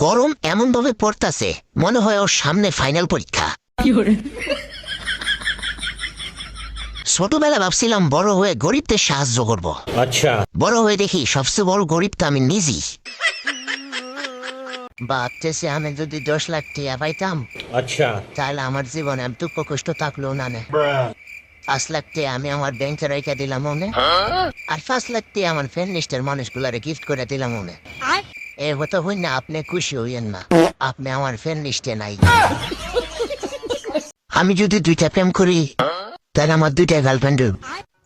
গরম এমন ভাবে পড়তাছে মনে হয় ওর সামনে ফাইনাল পরীক্ষা। ছোটবেলা ভাবছিলাম বড় হয়ে গরিবদের সাহায্য করব। আচ্ছা, বড় হয়ে দেখি সবচেয়ে বড় গরিব তো আমি নিজেই। ভাবতেছি আমি যদি 10 লাখ টাকা পাইতাম, আচ্ছা, তাহলে আমার জীবনে আমি দুঃখ কষ্ট থাকলো না। 5 লাখ টাকা আমি আমার ব্যাংকে রেখে দিলাম মনে, আর 5 লাখ টাকা আমার ফ্রেন্ড লিস্টের মানুষগুলারে গিফট করে দিলাম মনে। এ হতো হই না, আপনি খুশি হইয়েন না, আপনি আমার ফ্রেন্ড লিস্টে নাই। আমি যদি 2টা প্রেম করি তাহলে আমার 2টা গার্লফ্রেন্ড।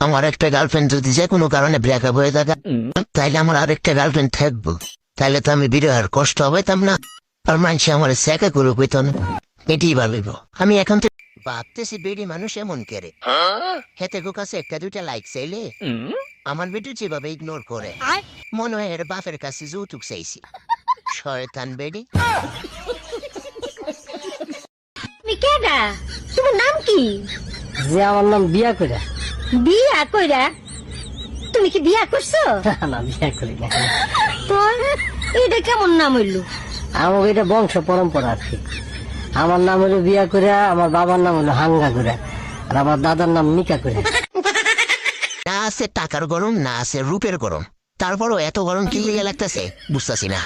আমার একটা গার্লফ্রেন্ড যদি যে কোনো কারণে ব্রেকআপ হয়ে থাকে তাইলে আমার আরেকটা গার্লফ্রেন্ড থাকবো। তাইলে তো আমি বিরহের কষ্ট হইতাম না, আর মানুষ আমার সেকা করে কইত না। এটি ভাবিব আমি এখন থেকে ভাবতেছি বেডি মানুষ এমন কেড়ে হেতে কাছে 1-2টা লাইক চাইলে আমার ভিডিও যেভাবে ইগনোর করে মনে হয় এর বাপের কাছে যৌতুক চাইছি। শয়তান বেডি। তুমি কেডা? তোমার নাম কি? যে আমার নাম বিয়া কইরা। বিয়া কইরা? তুমি কি বিয়া করছো? না, বিয়া করি না। তোর এটা কেমন নাম হইলো? আমার এটা বংশ পরম্পরা আর কি। আমার নাম হলো বিয়া কইরা, আমার বাবার নাম হলো হাঙ্গা কইরা, আর আমার দাদার নাম নিকা কইরা। না আছে টাকার গরম, না আছে রূপের গরম, তারপরও এত গরম কি লেগে লাগতেছে বুঝতেছি না।